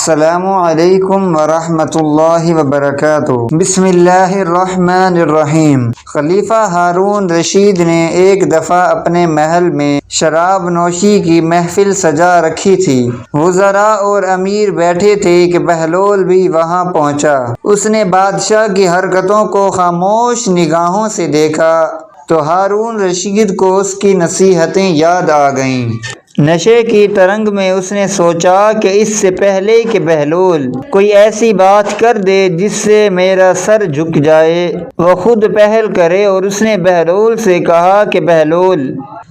السلام علیکم ورحمۃ اللہ وبرکاتہ۔ بسم اللہ الرحمن الرحیم۔ خلیفہ ہارون رشید نے ایک دفعہ اپنے محل میں شراب نوشی کی محفل سجا رکھی تھی۔ وزراء اور امیر بیٹھے تھے کہ بہلول بھی وہاں پہنچا۔ اس نے بادشاہ کی حرکتوں کو خاموش نگاہوں سے دیکھا تو ہارون رشید کو اس کی نصیحتیں یاد آ گئیں۔ نشے کی ترنگ میں اس نے سوچا کہ اس سے پہلے کہ بہلول کوئی ایسی بات کر دے جس سے میرا سر جھک جائے، وہ خود پہل کرے، اور اس نے بہلول سے کہا کہ بہلول،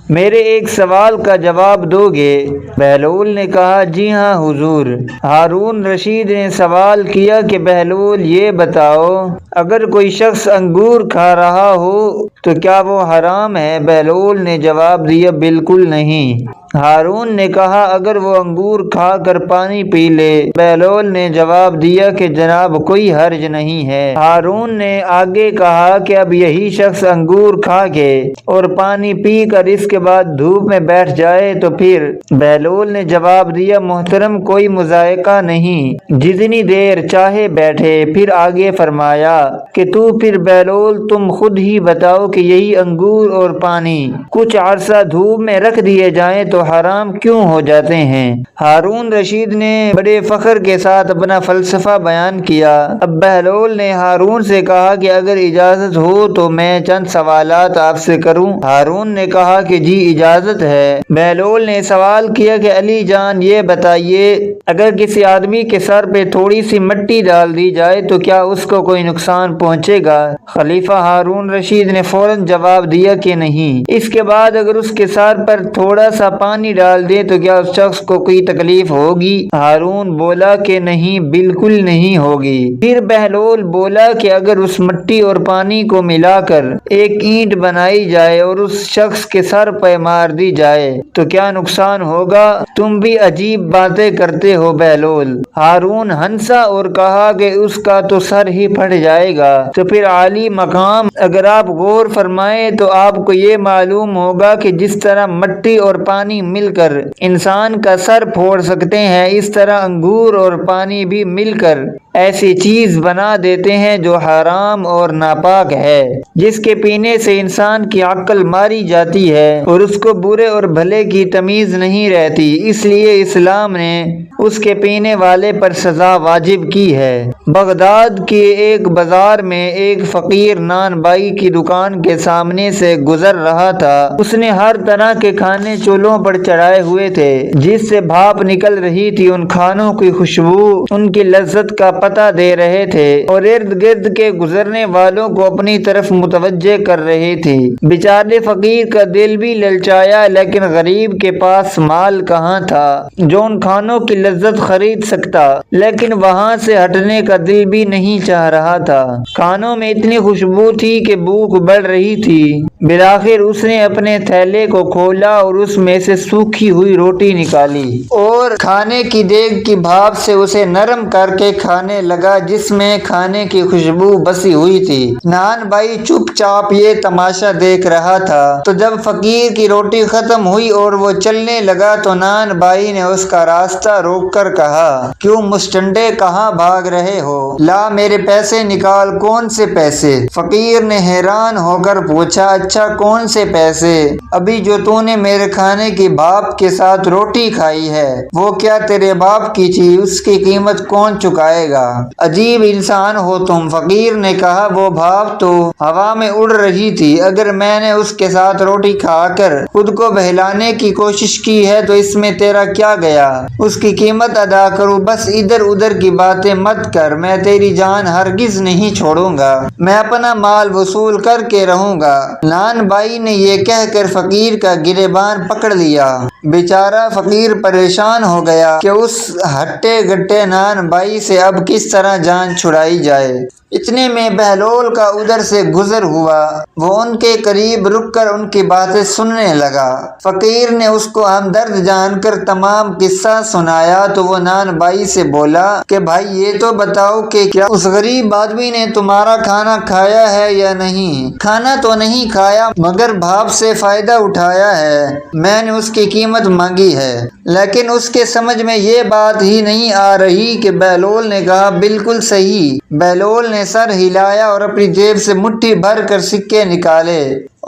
میرے ایک سوال کا جواب دو گے؟ بہلول نے کہا جی ہاں حضور۔ ہارون رشید نے سوال کیا کہ بہلول یہ بتاؤ، اگر کوئی شخص انگور کھا رہا ہو تو کیا وہ حرام ہے؟ بہلول نے جواب دیا بالکل نہیں۔ ہارون نے کہا اگر وہ انگور کھا کر پانی پی لے؟ بہلول نے جواب دیا کہ جناب کوئی حرج نہیں ہے۔ ہارون نے آگے کہا کہ اب یہی شخص انگور کھا کے اور پانی پی کر اس کے بعد دھوپ میں بیٹھ جائے تو پھر؟ بہلول نے جواب دیا محترم کوئی مذائقہ نہیں، جتنی دیر چاہے بیٹھے۔ پھر آگے فرمایا کہ تو پھر بہلول تم خود ہی بتاؤ کہ یہی انگور اور پانی کچھ عرصہ دھوپ میں رکھ دیے جائیں تو حرام کیوں ہو جاتے ہیں؟ ہارون رشید نے بڑے فخر کے ساتھ اپنا فلسفہ بیان کیا۔ اب بہلول نے ہارون سے کہا کہ اگر اجازت ہو تو میں چند سوالات آپ سے کروں؟ ہارون نے کہا کہ جی اجازت ہے۔ بہلول نے سوال کیا کہ علی جان یہ بتائیے، اگر کسی آدمی کے سر پہ تھوڑی سی مٹی ڈال دی جائے تو کیا اس کو کوئی نقصان پہنچے گا؟ خلیفہ ہارون رشید نے فوراً جواب دیا کہ نہیں۔ اس کے بعد اگر اس کے سر پر تھوڑا سا پانی ڈال دے تو کیا اس شخص کو کوئی تکلیف ہوگی؟ ہارون بولا کہ نہیں، بالکل نہیں ہوگی۔ پھر بہلول بولا کہ اگر اس مٹی اور پانی کو ملا کر ایک اینٹ بنائی جائے اور اس شخص کے سر پہ مار دی جائے تو کیا نقصان ہوگا؟ تم بھی عجیب باتیں کرتے ہو بہلول۔ ہارون ہنسا اور کہا کہ اس کا تو سر ہی پھٹ جائے گا۔ تو پھر عالی مقام اگر آپ غور فرمائیں تو آپ کو یہ معلوم ہوگا کہ جس طرح مٹی اور پانی مل کر انسان کا سر پھوڑ سکتے ہیں، اس طرح انگور اور پانی بھی مل کر ایسی چیز بنا دیتے ہیں جو حرام اور ناپاک ہے، جس کے پینے سے انسان کی عقل ماری جاتی ہے اور اس کو برے اور بھلے کی تمیز نہیں رہتی۔ اس لیے اسلام نے اس کے پینے والے پر سزا واجب کی ہے۔ بغداد کے ایک بازار میں ایک فقیر نان بائی کی دکان کے سامنے سے گزر رہا تھا۔ اس نے ہر طرح کے کھانے چولہوں پر چڑھائے ہوئے تھے جس سے بھاپ نکل رہی تھی۔ ان کھانوں کی خوشبو ان کی لذت کا پتہ دے رہے تھے اور ارد گرد کے گزرنے والوں کو اپنی طرف متوجہ کر رہی تھی۔ بیچارے فقیر کا دل بھی للچایا، لیکن غریب کے پاس مال کہاں تھا جو ان کھانوں کی لذت خرید سکتا، لیکن وہاں سے ہٹنے کا دل بھی نہیں چاہ رہا تھا۔ کھانوں میں اتنی خوشبو تھی کہ بھوک بڑھ رہی تھی۔ بالآخر اس نے اپنے تھیلے کو کھولا اور اس میں سے سوکھی ہوئی روٹی نکالی اور کھانے کی دیگ کی بھاپ سے اسے نرم کر کے کھانے لگا، جس میں کھانے کی خوشبو بسی ہوئی تھی۔ نان بھائی چپ چاپ یہ تماشا دیکھ رہا تھا۔ تو جب فقیر کی روٹی ختم ہوئی اور وہ چلنے لگا تو نان بھائی نے اس کا راستہ روک کر کہا کیوں مشٹنڈے کہاں بھاگ رہے ہو؟ لا میرے پیسے نکال۔ کون سے پیسے؟ فقیر نے حیران ہو کر پوچھا اچھا کون سے پیسے؟ ابھی جو تو نے میرے کھانے کی بھاپ کے ساتھ روٹی کھائی ہے وہ کیا تیرے باپ کی تھی؟ اس کی قیمت کون چکائے گا؟ عجیب انسان ہو تم۔ فقیر نے کہا وہ بھاپ تو ہوا میں اڑ رہی تھی، اگر میں نے اس کے ساتھ روٹی کھا کر خود کو بہلانے کی کوشش کی ہے تو اس میں تیرا کیا گیا؟ اس کی قیمت ادا کرو، بس ادھر ادھر کی باتیں مت کر، میں تیری جان ہرگز نہیں چھوڑوں گا، میں اپنا مال وصول کر کے رہوں گا۔ نان بھائی نے یہ کہہ کر فقیر کا گریبان پکڑ لیا۔ بیچارہ فقیر پریشان ہو گیا کہ اس ہٹے گٹے نان بھائی سے اب کس طرح جان چھڑائی جائے۔ اتنے میں بہلول کا ادھر سے گزر ہوا، وہ ان کے قریب رک کر ان کی باتیں سننے لگا۔ فقیر نے اس کو ہمدرد جان کر تمام قصہ سنایا تو وہ نان بھائی سے بولا کہ بھائی یہ تو بتاؤ کہ کیا اس غریب آدمی نے تمہارا کھانا کھایا ہے یا نہیں؟ کھانا تو نہیں کھایا مگر بھاپ سے فائدہ اٹھایا ہے۔ میں نے اس کی قیمت مانگی ہے، لیکن اس کے سمجھ میں یہ بات ہی نہیں آ رہی کہ بہلول نے کہا بالکل صحیح۔ بہلول نے سر ہلایا اور اپنی جیب سے مٹھی بھر کر سکے نکالے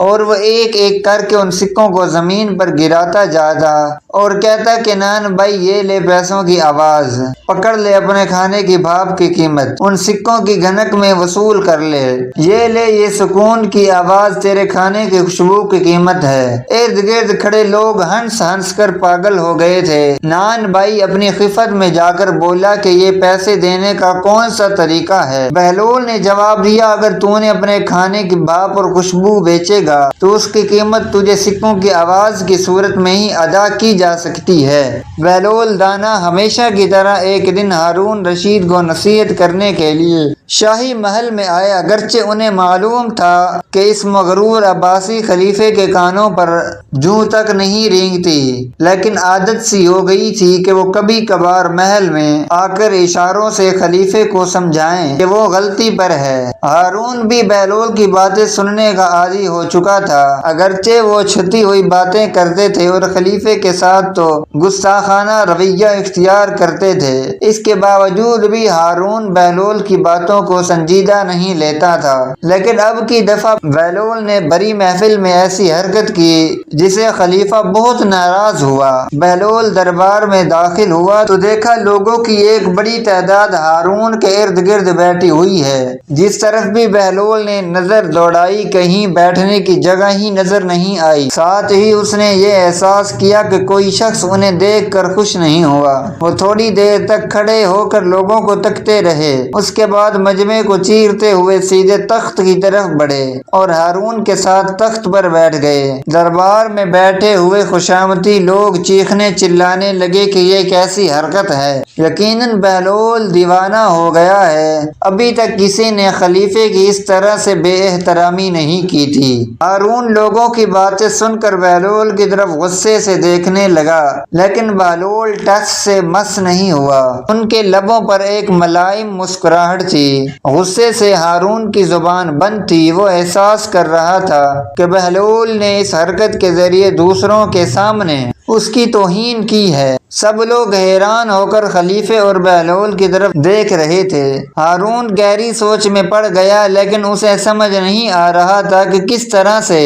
اور وہ ایک ایک کر کے ان سکوں کو زمین پر گراتا جاتا اور کہتا کہ نان بھائی یہ لے پیسوں کی آواز، پکڑ لے اپنے کھانے کی بھاپ کی قیمت، ان سکوں کی گھنک میں وصول کر لے، یہ لے یہ سکون کی آواز تیرے کھانے کی خوشبو کی قیمت ہے۔ ارد گرد کھڑے لوگ ہنس ہنس کر پاگل ہو گئے تھے۔ نان بھائی اپنی خفت میں جا کر بولا کہ یہ پیسے دینے کا کون سا طریقہ ہے؟ بہلول نے جواب دیا اگر تو نے اپنے کھانے کی بھاپ اور خوشبو بیچے گا تو اس کی قیمت تجھے سکوں کی آواز کی صورت میں ہی ادا کی جا سکتی ہے۔ بہلول دانا ہمیشہ کی طرح ایک دن ہارون رشید کو نصیحت کرنے کے لیے شاہی محل میں آیا، اگرچہ انہیں معلوم تھا کہ اس مغرور عباسی خلیفے کے کانوں پر جوں تک نہیں رینگتی، لیکن عادت سی ہو گئی تھی کہ وہ کبھی کبھار محل میں آ کر اشاروں سے خلیفے کو سمجھائیں کہ وہ غلطی پر ہے۔ ہارون بھی بہلول کی باتیں سننے کا عادی ہو چکا تھا، اگرچہ وہ چھتی ہوئی باتیں کرتے تھے اور خلیفے کے ساتھ تو گستاخانہ رویہ اختیار کرتے تھے، اس کے باوجود بھی ہارون بہلول کی باتوں کو سنجیدہ نہیں لیتا تھا۔ لیکن اب کی دفعہ بہلول نے بڑی محفل میں ایسی حرکت کی جس سے خلیفہ بہت ناراض ہوا۔ بہلول دربار میں داخل ہوا تو دیکھا لوگوں کی ایک بڑی تعداد ہارون کے ارد گرد بیٹھی ہوئی ہے۔ جس طرف بھی بہلول نے نظر دوڑائی کہیں بیٹھنے کی جگہ ہی نظر نہیں آئی۔ ساتھ ہی اس نے یہ احساس کیا کہ کوئی شخص انہیں دیکھ کر خوش نہیں ہوا۔ وہ تھوڑی دیر تک کھڑے ہو کر لوگوں کو تکتے رہے، اس کے بعد مجمع کو چیرتے ہوئے سیدھے تخت کی طرف بڑھے اور ہارون کے ساتھ تخت پر بیٹھ گئے۔ دربار میں بیٹھے ہوئے خوشامدی لوگ چیخنے چلانے لگے کہ یہ کیسی حرکت ہے، یقیناً بہلول دیوانہ ہو گیا ہے، ابھی تک کسی نے خلیفے کی اس طرح سے بے احترامی نہیں کی تھی۔ ہارون لوگوں کی باتیں سن کر بہلول کی طرف غصے سے دیکھنے لگا، لیکن بہلول ٹس سے مس نہیں ہوا۔ ان کے لبوں پر ایک ملائم مسکراہٹ تھی۔ غصے سے ہارون کی زبان بند تھی، وہ احساس کر رہا تھا کہ بہلول نے اس حرکت کے ذریعے دوسروں کے سامنے اس کی توہین کی ہے۔ سب لوگ حیران ہو کر خلیفے اور بہلول کی طرف دیکھ رہے تھے۔ ہارون گہری سوچ میں پڑ گیا، لیکن اسے سمجھ نہیں آ رہا تھا کہ کس طرح سے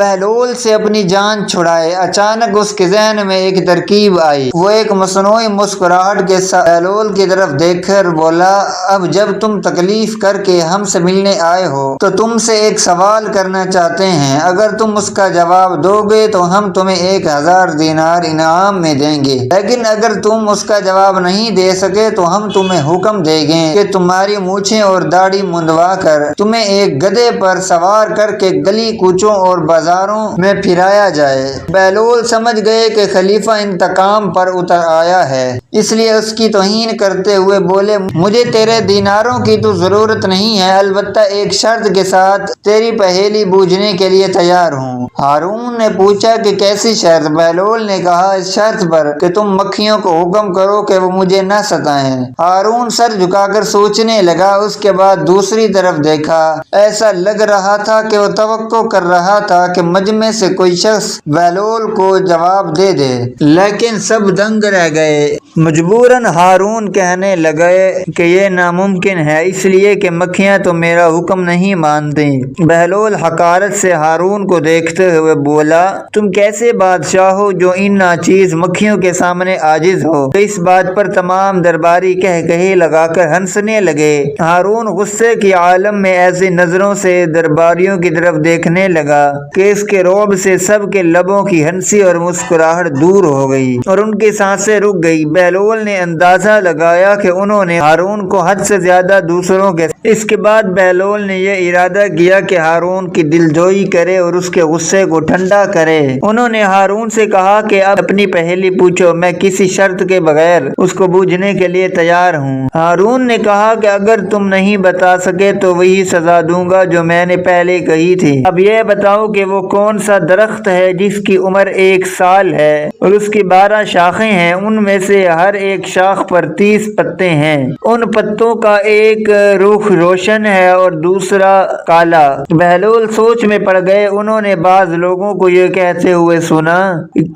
بہلول سے اپنی جان چھڑائے۔ اچانک اس کے ذہن میں ایک ترکیب آئی۔ وہ ایک مصنوعی مسکراہٹ کے ساتھ بہلول کی طرف دیکھ کر بولا اب جب تم تکلیف کر کے ہم سے ملنے آئے ہو تو تم سے ایک سوال کرنا چاہتے ہیں، اگر تم اس کا جواب دو گے تو ہم تمہیں 1000 دینار انعام میں دیں گے، لیکن اگر تم اس کا جواب نہیں دے سکے تو ہم تمہیں حکم دیں گے کہ تمہاری مونچھیں اور داڑھی منڈوا کر تمہیں ایک گدھے پر سوار کر کے گلی کوچوں اور بازاروں میں پھرایا جائے۔ بہلول سمجھ گئے کہ خلیفہ انتقام پر اتر آیا ہے، اس لیے اس کی توہین کرتے ہوئے بولے مجھے تیرے دیناروں کی تو ضرورت نہیں ہے، البتہ ایک شرط کے ساتھ تیری پہیلی بوجھنے کے لیے تیار ہوں۔ ہارون نے پوچھا کہ کیسی شرط؟ بہلول نے کہا اس شرط پر کہ تم مکھیوں کو حکم کرو کہ وہ مجھے نہ ستائیں۔ ہارون سر جھکا کر سوچنے لگا، اس کے بعد دوسری طرف دیکھا، ایسا لگ رہا تھا کہ وہ توقع کر رہا تھا کہ مجمع سے کوئی شخص بہلول کو جواب دے دے، لیکن سب دنگ رہ گئے۔ مجبوراً ہارون کہنے لگے کہ یہ ناممکن ہے، اس لیے کہ مکھیاں تو میرا حکم نہیں مانتی۔ بہلول حقارت سے ہارون کو دیکھتے ہوئے بولا تم کیسے بادشاہ ہو جو ان ناچیز مکھیوں کے سامنے عاجز ہو؟ تو اس بات پر تمام درباری کہے لگا کر ہنسنے لگے۔ ہارون غصے کی عالم میں ایسی نظروں سے درباریوں کی طرف دیکھنے لگا کہ اس کے رعب سے سب کے لبوں کی ہنسی اور مسکراہٹ دور ہو گئی اور ان کی سانسیں رک گئی۔ بہلول نے اندازہ لگایا کہ انہوں نے ہارون کو حد سے زیادہ دوسروں کے اس کے بعد بہلول نے یہ ارادہ کیا کہ ہارون کی دلجوئی کرے اور اس کے غصے کو ٹھنڈا کرے۔ انہوں نے ہارون سے کہا کہ کہ اب اپنی پہلی پوچھو، میں کسی شرط کے بغیر اس کو بوجھنے کے لیے تیار ہوں۔ ہارون نے کہا کہ اگر تم نہیں بتا سکے تو وہی سزا دوں گا جو میں نے پہلے کہی تھی۔ اب یہ بتاؤ کہ وہ کون سا درخت ہے جس کی عمر 1 سال ہے اور اس کی 12 شاخیں ہیں، ان میں سے ہر ایک شاخ پر 30 پتے ہیں، ان پتوں کا ایک رخ روشن ہے اور دوسرا کالا۔ بہلول سوچ میں پڑ گئے۔ انہوں نے بعض لوگوں کو یہ کہتے ہوئے سنا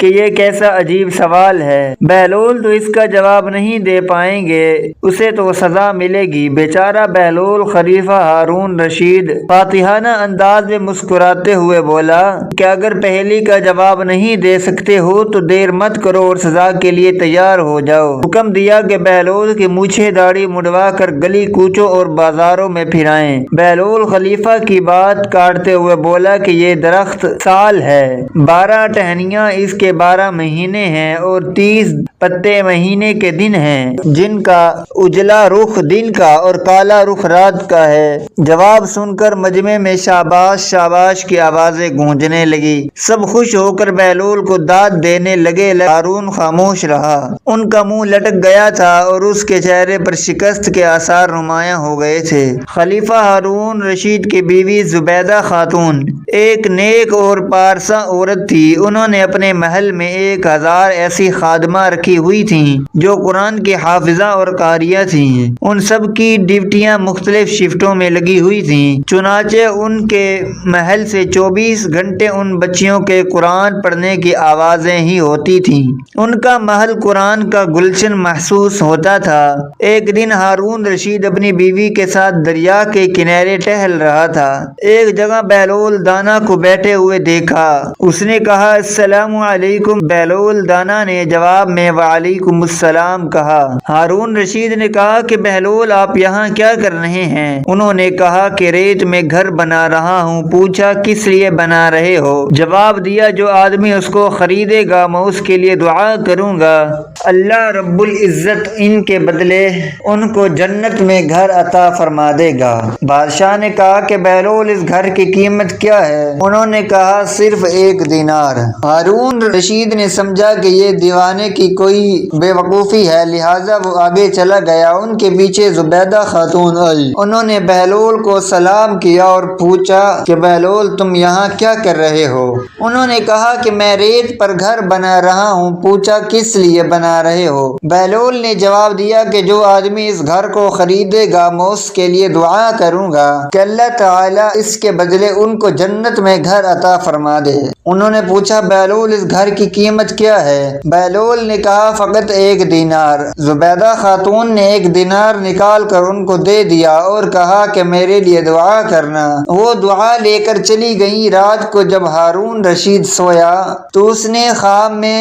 کہ یہ کیسا عجیب سوال ہے، بہلول تو اس کا جواب نہیں دے پائیں گے، اسے تو سزا ملے گی۔ بیچارہ بہلول۔ خلیفہ ہارون رشید فاتحانہ انداز میں مسکراتے ہوئے بولا کہ اگر پہلی کا جواب نہیں دے سکتے ہو تو دیر مت کرو اور سزا کے لیے تیار ہو جاؤ۔ حکم دیا کہ بہلول کی مونچھیں داڑھی مڈوا کر گلی کوچوں اور بازاروں میں پھرائیں۔ بہلول خلیفہ کی بات کاٹتے ہوئے بولا کہ یہ درخت سال ہے، 12 ٹہنیاں اس کے 12 مہینے ہیں اور 30 پتے مہینے کے دن ہیں، جن کا اجلا رخ دن کا اور کالا رخ رات کا ہے۔ جواب سن کر مجمع میں شاباش شاباش کی آوازیں گونجنے لگی۔ سب خوش ہو کر بہلول کو داد دینے لگے۔ ہارون خاموش رہا، ان کا منہ لٹک گیا تھا اور اس کے چہرے پر شکست کے آثار نمایاں ہو گئے تھے۔ خلیفہ ہارون رشید کی بیوی زبیدہ خاتون ایک نیک اور پارسا عورت تھی۔ انہوں نے اپنے محل میں 1000 ایسی خادمہ رکھی ہوئی تھیں جو قرآن کی حافظہ اور قاریہ تھیں۔ ان سب کی ڈیوٹیاں مختلف شفٹوں میں لگی ہوئی تھیں، چنانچہ ان کے محل سے 24 گھنٹے ان بچیوں کے قرآن پڑھنے کی آوازیں ہی ہوتی تھیں۔ ان کا محل قرآن کا گلشن محسوس ہوتا تھا۔ ایک دن ہارون رشید اپنی بیوی کے ساتھ دریا کے کنارے ٹہل رہا تھا۔ ایک جگہ بہلول دانا کو بیٹھے ہوئے دیکھا۔ اس نے کہا السلام علیکم۔ بہلول دانا نے جواب میں وعلیکم السلام کہا۔ ہارون رشید نے کہا کہ بہلول آپ یہاں کیا کر رہے ہیں؟ انہوں نے کہا کہ ریت میں گھر بنا رہا ہوں۔ پوچھا کس لیے بنا رہے ہو؟ جواب دیا جو آدمی اس کو خریدے گا میں اس کے لیے دعا کروں گا، اللہ رب العزت ان کے بدلے ان کو جنت میں گھر عطا فرما دے گا۔ بادشاہ نے کہا کہ بہلول اس گھر کی قیمت کیا ہے؟ انہوں نے کہا صرف 1 دینار۔ ہارون رشید نے سمجھا کہ یہ دیوانے کی کوئی بے وقوفی ہے، لہٰذا وہ آگے چلا گیا۔ ان کے پیچھے زبیدہ خاتون آئی۔ انہوں نے بہلول کو سلام کیا اور پوچھا کہ بہلول تم یہاں کیا کر رہے ہو؟ انہوں نے کہا کہ میں ریت پر گھر بنا رہا ہوں۔ پوچھا کس لیے بنا رہے ہو؟ بہلول نے جواب دیا کہ جو آدمی اس گھر کو خریدے گا میں اس کے لیے دعا کروں گا کہ اللہ تعالیٰ اس کے بدلے ان کو جنت میں گھر عطا فرما دے۔ انہوں نے پوچھا بہلول اس گھر کی قیمت کیا ہے؟ بہلول نے کہا فقط 1 دینار۔ زبیدہ خاتون نے 1 دینار نکال کر ان کو دے دیا اور کہا کہ میرے لیے دعا کرنا۔ وہ دعا لے کر چلی گئی۔ رات کو جب ہارون رشید سویا تو اس نے خواب میں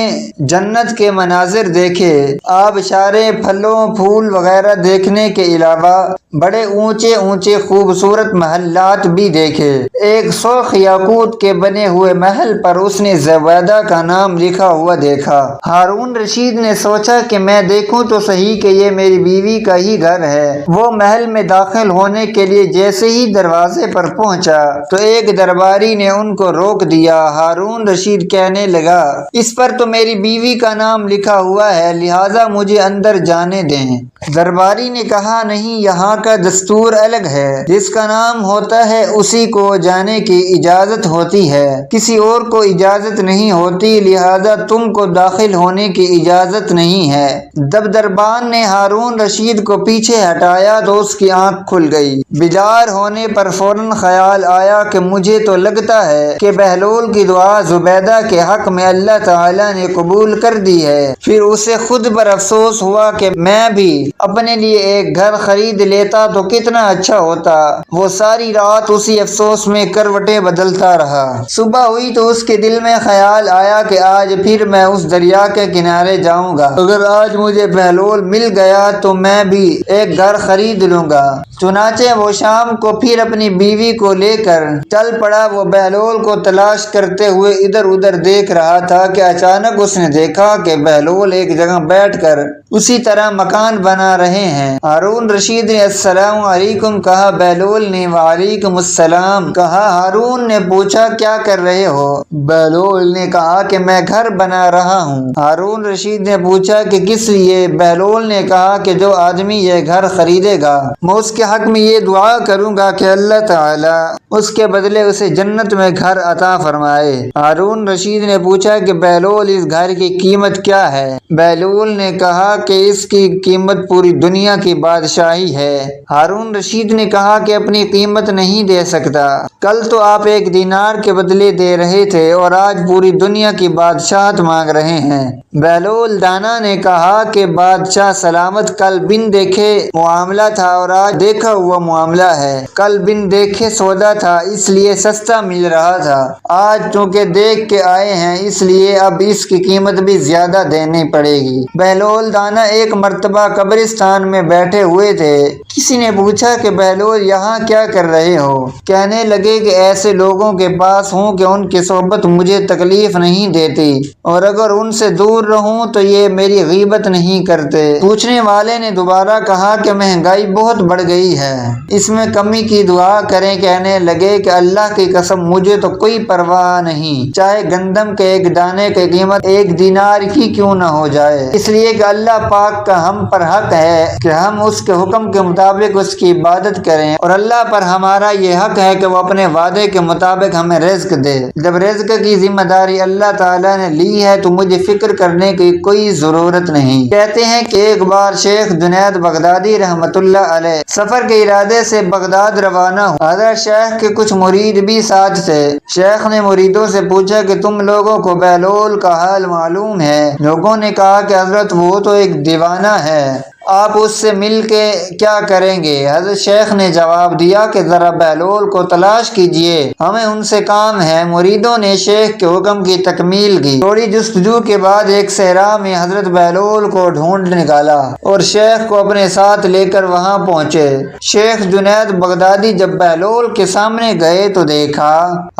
جنت کے مناظر دیکھے، آبشاریں، پھلوں پھول وغیرہ دیکھنے کے علاوہ بڑے اونچے اونچے خوبصورت محلات بھی دیکھے۔ ایک سرخ یاقوت کے بنے ہوئے محل پر اس نے زبیدہ کا نام لکھا ہوا دیکھا۔ ہارون رشید نے سوچا کہ میں دیکھوں تو صحیح کہ یہ میری بیوی کا ہی گھر ہے۔ وہ محل میں داخل ہونے کے لیے جیسے ہی دروازے پر پہنچا تو ایک درباری نے ان کو روک دیا۔ ہارون رشید کہنے لگا اس پر تو میری بیوی کا نام لکھا ہوا ہے، لہٰذا مجھے اندر جانے دیں۔ درباری نے کہا نہیں، یہاں کا دستور الگ ہے، جس کا نام ہوتا ہے اسی کو جانے کی اجازت ہوتی ہے، کسی اور کو اجازت نہیں ہوتی، لہٰذا تم کو داخل ہونے کی اجازت نہیں ہے۔ جب دربان نے ہارون رشید کو پیچھے ہٹایا تو اس کی آنکھ کھل گئی۔ بیدار ہونے پر فوراً خیال آیا کہ مجھے تو لگتا ہے کہ بہلول کی دعا زبیدہ کے حق میں اللہ تعالیٰ نے قبول کر دی ہے۔ پھر اسے خود پر افسوس ہوا کہ میں بھی اپنے لیے ایک گھر خرید لیتا تو کتنا اچھا ہوتا۔ وہ ساری رات اسی افسوس میں کروٹیں بدلتا رہا۔ صبح ہوئی تو اس کے دل میں خیال آیا کہ آج پھر میں اس دریا کے کنارے جاؤں گا، اگر آج مجھے بہلول مل گیا تو میں بھی ایک گھر خرید لوں گا۔ چنانچہ وہ شام کو پھر اپنی بیوی کو لے کر چل پڑا۔ وہ بہلول کو تلاش کرتے ہوئے ادھر ادھر دیکھ رہا تھا کہ اچانک اس نے دیکھا کہ بہلول ایک جگہ بیٹھ کر اسی طرح مکان بنا رہے ہیں۔ ہارون رشید نے السلام علیکم کہا، بہلول نے وعلیکم السلام کہا۔ ہارون نے پوچھا کیا کر رہے ہو؟ بہلول نے کہا کہ میں گھر بنا رہا ہوں۔ ہارون رشید نے پوچھا کہ کس لیے؟ بہلول نے کہا کہ جو آدمی یہ گھر خریدے گا میں اس کے حق میں یہ دعا کروں گا کہ اللہ تعالیٰ اس کے بدلے اسے جنت میں گھر عطا فرمائے۔ ہارون رشید نے پوچھا کہ بہلول اس گھر کی قیمت کیا ہے؟ بہلول نے کہا کہ اس کی قیمت پوری دنیا کی بادشاہی ہے۔ ہارون رشید نے کہا کہ اپنی قیمت نہیں دے سکتا، کل تو آپ 1 دینار کے بدلے دے رہے تھے اور آج پوری دنیا کی بادشاہت مانگ رہے ہیں۔ بہلول دانا نے کہا کہ بادشاہ سلامت، کل بن دیکھے معاملہ تھا اور آج دیکھا ہوا معاملہ ہے۔ کل بن دیکھے سودا تھا اس لیے سستا مل رہا تھا، آج چونکہ دیکھ کے آئے ہیں اس لیے اب اس کی قیمت بھی زیادہ دینی پڑے گی۔ بہلول دانا ایک مرتبہ قبرستان میں بیٹھے ہوئے تھے۔ کسی نے پوچھا کہ بہلول یہاں کیا کر رہے ہو؟ کہنے لگے کہ ایسے لوگوں کے پاس ہوں کہ ان کی صحبت مجھے تکلیف نہیں دیتی اور اگر ان سے دور رہوں تو یہ میری غیبت نہیں کرتے۔ پوچھنے والے نے دوبارہ کہا کہ مہنگائی بہت بڑھ گئی ہے، اس میں کمی کی دعا کریں۔ کہنے لگے کہ اللہ کی قسم مجھے تو کوئی پرواہ نہیں، چاہے گندم کے ایک دانے کی قیمت 1 دینار کی کیوں نہ ہو جائے، اس لیے کہ اللہ پاک کا ہم پر حق ہے کہ ہم اس کے حکم کے مطابق اس کی عبادت کریں اور اللہ پر ہمارا یہ حق ہے کہ وہ اپنے وعدے کے مطابق ہمیں رزق دے۔ جب رزق کی ذمہ داری اللہ تعالیٰ نے لی ہے تو مجھے فکر کرنے کی کوئی ضرورت نہیں۔ کہتے ہیں کہ ایک بار شیخ جنید بغدادی رحمۃ اللہ علیہ سفر کے ارادے سے بغداد روانہ ہوئے۔ حضرت شیخ کے کچھ مرید بھی ساتھ تھے۔ شیخ نے مریدوں سے پوچھا کہ تم لوگوں کو بہلول کا حال معلوم ہے؟ لوگوں نے کہا کہ حضرت وہ تو ایک دیوانہ ہے، آپ اس سے مل کے کیا کریں گے؟ حضرت شیخ نے جواب دیا کہ ذرا بہلول کو تلاش کیجئے، ہمیں ان سے کام ہے۔ مریدوں نے شیخ کے حکم کی تکمیل کی۔ تھوڑی جستجو کے بعد ایک صحرا میں حضرت بہلول کو ڈھونڈ نکالا اور شیخ کو اپنے ساتھ لے کر وہاں پہنچے۔ شیخ جنید بغدادی جب بہلول کے سامنے گئے تو دیکھا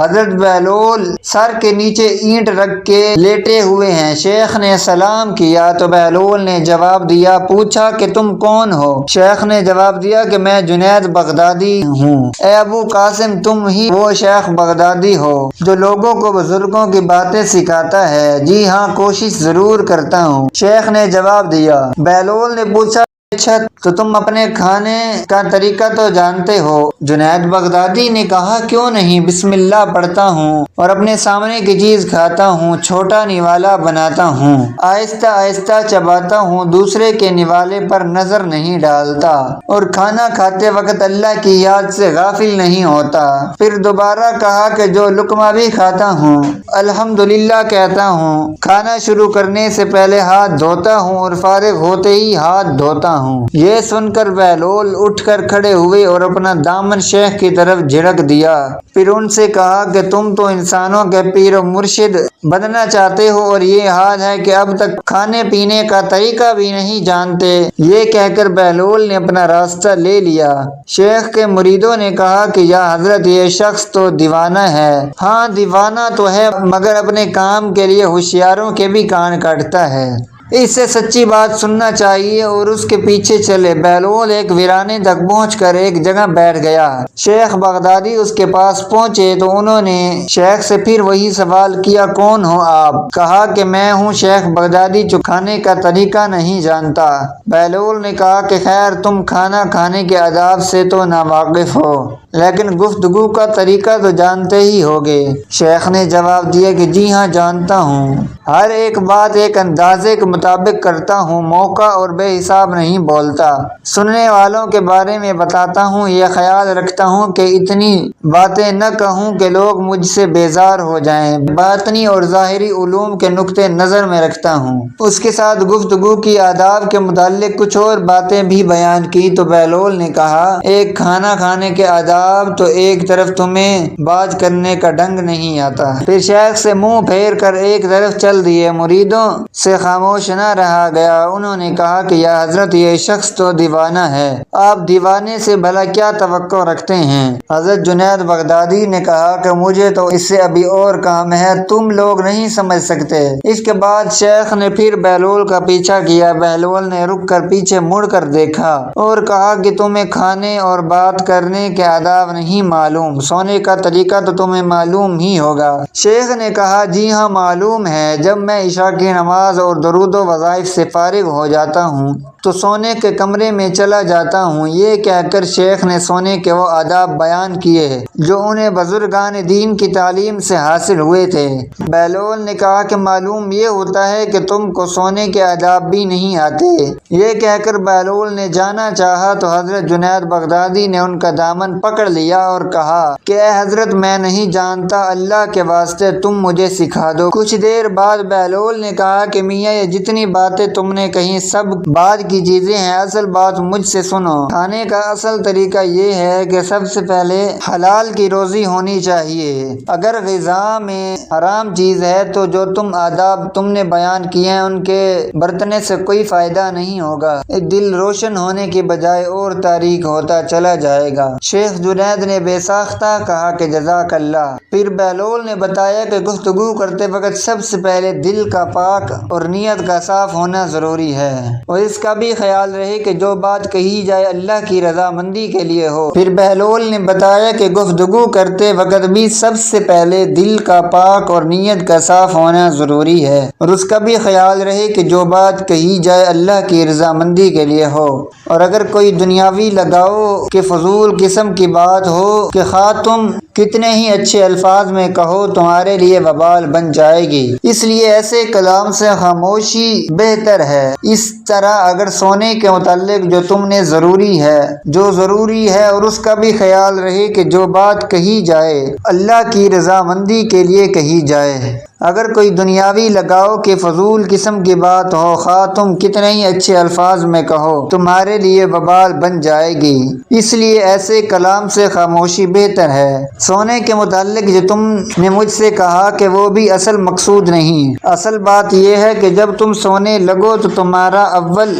حضرت بہلول سر کے نیچے اینٹ رکھ کے لیٹے ہوئے ہیں۔ شیخ نے سلام کیا تو بہلول نے جواب دیا، پوچھا کہ تم کون ہو؟ شیخ نے جواب دیا کہ میں جنید بغدادی ہوں۔ اے ابو قاسم، تم ہی وہ شیخ بغدادی ہو جو لوگوں کو بزرگوں کی باتیں سکھاتا ہے؟ جی ہاں، کوشش ضرور کرتا ہوں، شیخ نے جواب دیا۔ بہلول نے پوچھا، اچھا تو تم اپنے کھانے کا طریقہ تو جانتے ہو؟ جنید بغدادی نے کہا، کیوں نہیں، بسم اللہ پڑھتا ہوں اور اپنے سامنے کی چیز کھاتا ہوں، چھوٹا نوالا بناتا ہوں، آہستہ آہستہ چباتا ہوں، دوسرے کے نوالے پر نظر نہیں ڈالتا اور کھانا کھاتے وقت اللہ کی یاد سے غافل نہیں ہوتا۔ پھر دوبارہ کہا کہ جو لقمہ بھی کھاتا ہوں الحمدللہ کہتا ہوں، کھانا شروع کرنے سے پہلے ہاتھ دھوتا ہوں اور فارغ ہوتے ہی ہاتھ دھوتا ہوں۔ یہ سن کر بہلول اٹھ کر کھڑے ہوئے اور اپنا دامن شیخ کی طرف جھڑک دیا، پھر ان سے کہا کہ تم تو انسانوں کے پیر و مرشد بننا چاہتے ہو اور یہ حال ہے کہ اب تک کھانے پینے کا طریقہ بھی نہیں جانتے۔ یہ کہہ کر بہلول نے اپنا راستہ لے لیا۔ شیخ کے مریدوں نے کہا کہ یا حضرت یہ شخص تو دیوانہ ہے۔ ہاں دیوانہ تو ہے مگر اپنے کام کے لیے ہوشیاروں کے بھی کان کاٹتا ہے، اس سے سچی بات سننا چاہیے اور اس کے پیچھے چلے۔ بہلول ایک ویرانے تک پہنچ کر ایک جگہ بیٹھ گیا۔ شیخ بغدادی اس کے پاس پہنچے تو انہوں نے شیخ سے پھر وہی سوال کیا، کون ہو آپ؟ کہا کہ میں ہوں شیخ بغدادی جو کھانے کا طریقہ نہیں جانتا۔ بہلول نے کہا کہ خیر تم کھانا کھانے کے آداب سے تو ناواقف ہو لیکن گفتگو کا طریقہ تو جانتے ہی ہوگے۔ شیخ نے جواب دیا کہ جی ہاں جانتا ہوں، ہر ایک بات ایک اندازے کے مطابق کرتا ہوں، موقع اور بے حساب نہیں بولتا، سننے والوں کے بارے میں بتاتا ہوں، یہ خیال رکھتا ہوں کہ اتنی باتیں نہ کہوں کہ لوگ مجھ سے بیزار ہو جائیں، باطنی اور ظاہری علوم کے نقطے نظر میں رکھتا ہوں۔ اس کے ساتھ گفتگو کی آداب کے متعلق کچھ اور باتیں بھی بیان کی تو بہلول نے کہا، ایک کھانا کھانے کے آداب تو ایک طرف تمہیں باز کرنے کا ڈنگ نہیں آتا۔ پھر شیخ سے منہ پھیر کر ایک طرف چل دیے، مریدوں سے خاموش خاموش نہ رہا گیا۔ انہوں نے کہا کہ یا حضرت یہ شخص تو دیوانہ ہے، آپ دیوانے سے بھلا کیا توقع رکھتے ہیں؟ حضرت جنید بغدادی نے کہا کہ مجھے تو اس سے ابھی اور کام ہے، تم لوگ نہیں سمجھ سکتے۔ اس کے بعد شیخ نے پھر بہلول کا پیچھا کیا۔ بہلول نے رک کر پیچھے مڑ کر دیکھا اور کہا کہ تمہیں کھانے اور بات کرنے کے آداب نہیں معلوم، سونے کا طریقہ تو تمہیں معلوم ہی ہوگا۔ شیخ نے کہا جی ہاں معلوم ہے، جب میں عشاء کی نماز اور درود و وظائف سے فارغ ہو جاتا ہوں تو سونے کے کمرے میں چلا جاتا ہوں۔ یہ کہہ کر شیخ نے سونے کے وہ آداب بیان کیے جو انہیں بزرگان دین کی تعلیم سے حاصل ہوئے تھے۔ بہلول نے کہا کہ معلوم یہ ہوتا ہے کہ تم کو سونے کے آداب بھی نہیں آتے۔ یہ کہہ کر بہلول نے جانا چاہا تو حضرت جنید بغدادی نے ان کا دامن پکڑ لیا اور کہا کہ اے حضرت میں نہیں جانتا، اللہ کے واسطے تم مجھے سکھا دو۔ کچھ دیر بعد بہلول نے کہا کہ میاں یہ جتنی باتیں تم نے کہیں سب بعد کی چیزیں ہیں، اصل بات مجھ سے سنو۔ کھانے کا اصل طریقہ یہ ہے کہ سب سے پہلے حلال کی روزی ہونی چاہیے۔ اگر غذا میں حرام چیز ہے تو جو آداب تم نے بیان کیے ہیں ان کے برتنے سے کوئی فائدہ نہیں ہوگا، دل روشن ہونے کی بجائے اور تاریک ہوتا چلا جائے گا۔ شیخ جنید نے بے ساختہ کہا کہ جزاک اللہ۔ پھر بہلول نے بتایا کہ گفتگو کرتے وقت سب سے پہلے دل کا پاک اور نیت کا صاف ہونا ضروری ہے، اور اس کا بھی خیال رہے کہ جو بات کہی جائے اللہ کی رضامندی کے لیے ہو۔ پھر بہلول نے بتایا کہ گفتگو کرتے وقت بھی سب سے پہلے دل کا پاک اور نیت کا صاف ہونا ضروری ہے، اور اس کا بھی خیال رہے کہ جو بات کہی جائے اللہ کی رضامندی کے لیے ہو۔ اور اگر کوئی دنیاوی لگاؤ کہ فضول قسم کی بات ہو کہ خواہ تم کتنے ہی اچھے الفاظ میں کہو تمہارے لیے وبال بن جائے گی، اس لیے ایسے کلام سے خاموشی بہتر ہے۔ اس طرح اگر سونے کے متعلق جو ضروری ہے اور اس کا بھی خیال رہے کہ جو بات کہی جائے اللہ کی رضامندی کے لیے کہی جائے۔ اگر کوئی دنیاوی لگاؤ کہ فضول قسم کی بات ہو خواہ تم کتنے ہی اچھے الفاظ میں کہو تمہارے لیے وبال بن جائے گی، اس لیے ایسے کلام سے خاموشی بہتر ہے۔ سونے کے متعلق جو تم نے مجھ سے کہا کہ وہ بھی اصل مقصود نہیں، اصل بات یہ ہے کہ جب تم سونے لگو تو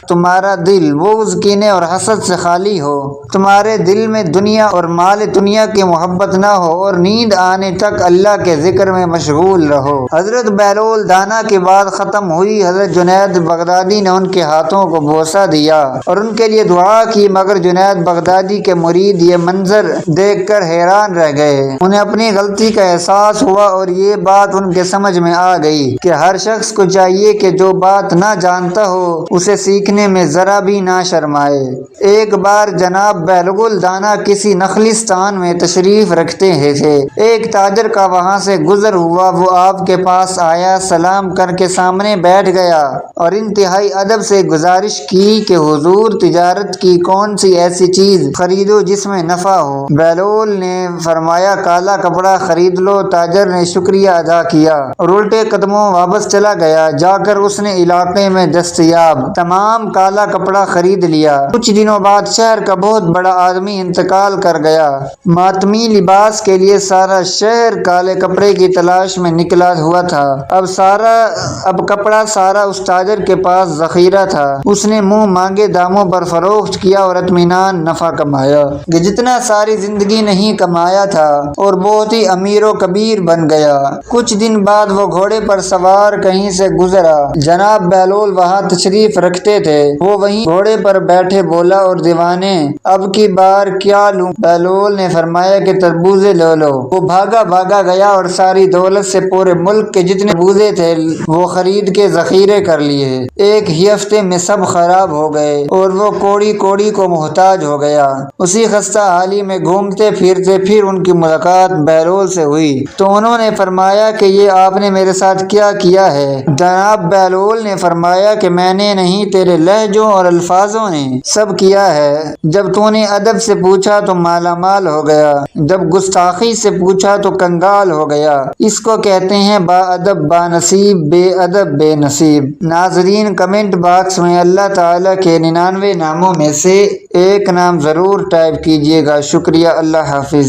تمہارا دل بغض کینے اور حسد سے خالی ہو، تمہارے دل میں دنیا اور مال دنیا کی محبت نہ ہو، اور نیند آنے تک اللہ کے ذکر میں مشغول رہو۔ حضرت بہلول دانا کی بات ختم ہوئی، حضرت جنید بغدادی نے ان کے ہاتھوں کو بوسہ دیا اور ان کے لیے دعا کی، مگر جنید بغدادی کے مرید یہ منظر دیکھ کر حیران رہ گئے۔ انہیں اپنی غلطی کا احساس ہوا اور یہ بات ان کے سمجھ میں آ گئی کہ ہر شخص کو چاہیے کہ جو بات نہ جانتا ہو اسے سیکھنے میں ذرا بھی نہ شرمائے۔ ایک بار جناب بہلول دانا کسی نخلستان میں تشریف رکھتے تھے، ایک تاجر کا وہاں سے گزر ہوا، وہ آپ کے پاس آیا، سلام کر کے سامنے بیٹھ گیا اور انتہائی ادب سے گزارش کی کہ حضور تجارت کی کون سی ایسی چیز خریدو جس میں نفع ہو۔ بہلول نے فرمایا کالا کپڑا خرید لو۔ تاجر نے شکریہ ادا کیا اور الٹے قدموں واپس چلا گیا۔ جا کر اس نے علاقے میں دستیاب تمام کالا کپڑا خرید لیا۔ کچھ دنوں بعد شہر کا بہت بڑا آدمی انتقال کر گیا۔ ماتمی لباس کے لیے سارا شہر کالے کپڑے کی تلاش میں نکلا ہوا تھا۔ اب کپڑا سارا اس تاجر کے پاس ذخیرہ تھا۔ اس نے منہ مانگے داموں پر فروخت کیا اور اطمینان نفع کمایا کہ جتنا ساری زندگی نہیں کمایا تھا، اور بہت ہی امیر و کبیر بن گیا۔ کچھ دن بعد وہ گھوڑے پر سوار کہیں سے گزرا۔ جناب بہلول وہاں تشریف رکھتے تھے، وہ وہیں گھوڑے پر بیٹھے بولا اور دیوانے اب کی بار کیا لوں؟ بہلول نے فرمایا کہ تربوزے لے لو۔ وہ بھاگا گیا اور ساری دولت سے پورے ملک کے جتنے تربوزے تھے وہ خرید کے ذخیرے کر لیے۔ ایک ہی ہفتے میں سب خراب ہو گئے اور وہ کوڑی کو محتاج ہو گیا۔ اسی خستہ حالی میں گھومتے پھرتے پھر ان کی ملاقات بہلول سے ہوئی تو انہوں نے فرمایا کہ یہ آپ نے میرے ساتھ کیا ہے؟ جناب بہلول نے فرمایا کہ میں نے نہیں، تیرے لہجوں اور الفاظوں نے سب کیا ہے۔ جب تو نے ادب سے پوچھا تو مالا مال ہو گیا، جب گستاخی سے پوچھا تو کنگال ہو گیا۔ اس کو کہتے ہیں با ادب با نصیب، بے ادب بے نصیب۔ ناظرین کمنٹ باکس میں اللہ تعالیٰ کے 99 ناموں میں سے ایک نام ضرور ٹائپ کیجیے گا۔ شکریہ، اللہ حافظ۔